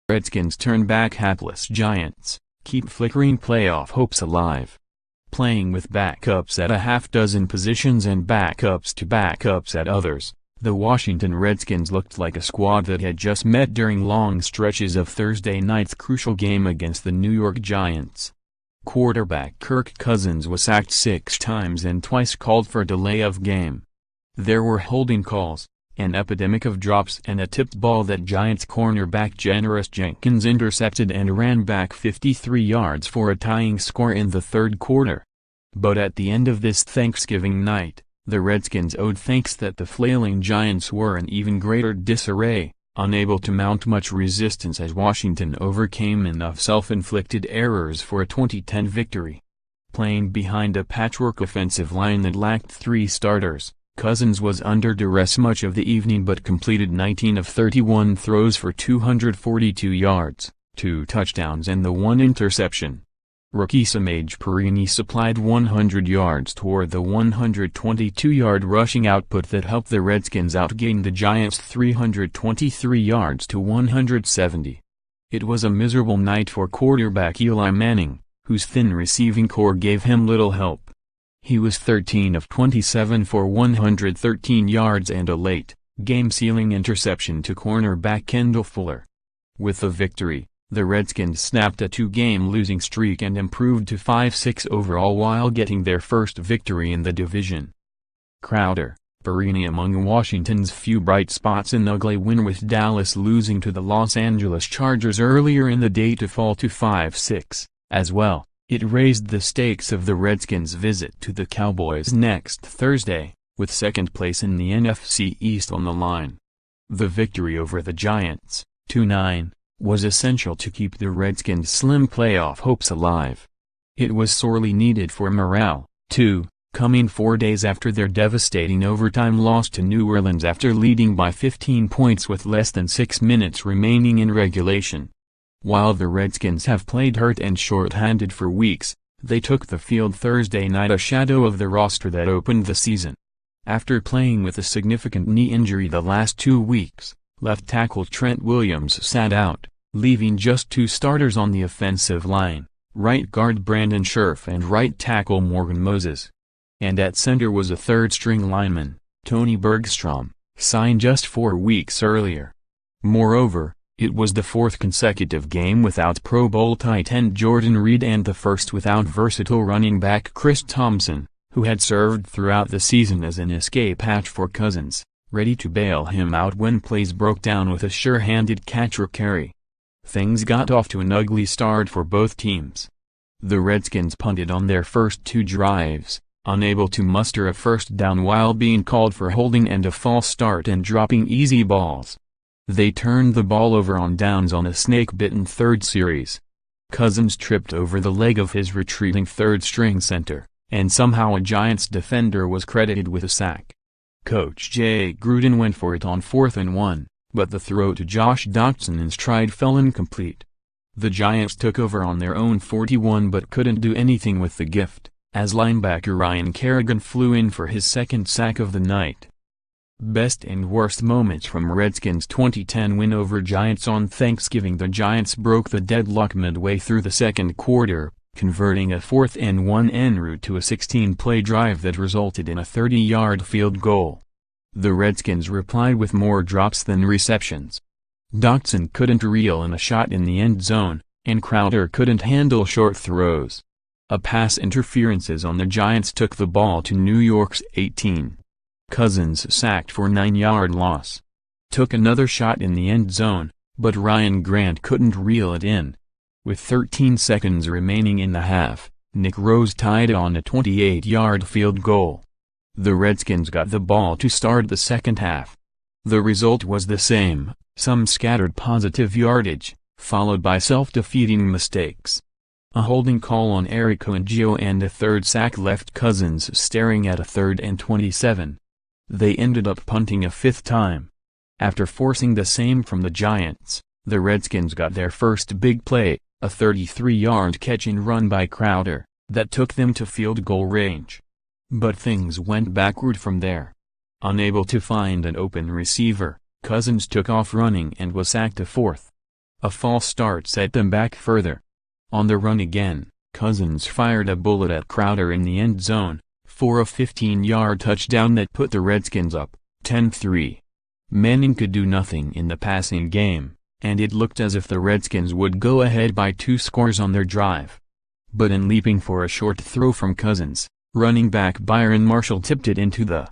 Redskins turn back hapless Giants, keep flickering playoff hopes alive. Playing with backups at a half-dozen positions and backups to backups at others, the Washington Redskins looked like a squad that had just met during long stretches of Thursday night's crucial game against the New York Giants. Quarterback Kirk Cousins was sacked 6 times and twice called for delay of game. There were holding calls, an epidemic of drops and a tipped ball that Giants cornerback Janoris Jenkins intercepted and ran back 53 yards for a tying score in the third quarter. But at the end of this Thanksgiving night, the Redskins owed thanks that the flailing Giants were in even greater disarray, unable to mount much resistance as Washington overcame enough self-inflicted errors for a 20-10 victory. Playing behind a patchwork offensive line that lacked 3 starters, Cousins was under duress much of the evening but completed 19 of 31 throws for 242 yards, 2 touchdowns and the 1 interception. Rookie Samaje Perine supplied 100 yards toward the 122-yard rushing output that helped the Redskins outgain the Giants 323 yards to 170. It was a miserable night for quarterback Eli Manning, whose thin receiving core gave him little help. He was 13 of 27 for 113 yards and a late, game-sealing interception to cornerback Kendall Fuller. With the victory, the Redskins snapped a 2-game losing streak and improved to 5-6 overall while getting their first victory in the division. Crowder, Perine among Washington's few bright spots in the ugly win with Dallas losing to the Los Angeles Chargers earlier in the day to fall to 5-6, as well. It raised the stakes of the Redskins' visit to the Cowboys next Thursday, with second place in the NFC East on the line. The victory over the Giants, 2-9, was essential to keep the Redskins' slim playoff hopes alive. It was sorely needed for morale, too, coming 4 days after their devastating overtime loss to New Orleans after leading by 15 points with less than 6 minutes remaining in regulation. While the Redskins have played hurt and short-handed for weeks, they took the field Thursday night, a shadow of the roster that opened the season. After playing with a significant knee injury the last 2 weeks, left tackle Trent Williams sat out, leaving just 2 starters on the offensive line, right guard Brandon Scherff and right tackle Morgan Moses. And at center was a third-string lineman, Tony Bergstrom, signed just 4 weeks earlier. Moreover, it was the 4th consecutive game without Pro Bowl tight end Jordan Reed and the first without versatile running back Chris Thompson, who had served throughout the season as an escape hatch for Cousins, ready to bail him out when plays broke down with a sure-handed catch or carry. Things got off to an ugly start for both teams. The Redskins punted on their first 2 drives, unable to muster a first down while being called for holding and a false start and dropping easy balls. They turned the ball over on downs on a snake-bitten third series. Cousins tripped over the leg of his retreating third-string center, and somehow a Giants defender was credited with a sack. Coach Jay Gruden went for it on 4th and 1, but the throw to Josh Doctson in stride fell incomplete. The Giants took over on their own 41 but couldn't do anything with the gift, as linebacker Ryan Kerrigan flew in for his second sack of the night. Best and worst moments from Redskins' 2010 win over Giants on Thanksgiving. The Giants broke the deadlock midway through the second quarter, converting a 4th and 1 en route to a 16-play drive that resulted in a 30-yard field goal. The Redskins replied with more drops than receptions. Doctson couldn't reel in a shot in the end zone, and Crowder couldn't handle short throws. A pass interferences on the Giants took the ball to New York's 18. Cousins sacked for 9-yard loss. Took another shot in the end zone, but Ryan Grant couldn't reel it in. With 13 seconds remaining in the half, Nick Rose tied on a 28-yard field goal. The Redskins got the ball to start the second half. The result was the same, some scattered positive yardage, followed by self-defeating mistakes. A holding call on Eric Ongio and a third sack left Cousins staring at a 3rd and 27. They ended up punting a 5th time. After forcing the same from the Giants, the Redskins got their first big play, a 33-yard catch and run by Crowder. that took them to field goal range. But things went backward from there. Unable to find an open receiver, Cousins took off running and was sacked a fourth. A false start set them back further. On the run again, Cousins fired a bullet at Crowder in the end zone, for a 15-yard touchdown that put the Redskins up, 10-3. Manning could do nothing in the passing game, and it looked as if the Redskins would go ahead by 2 scores on their drive. But in leaping for a short throw from Cousins, running back Byron Marshall tipped it into the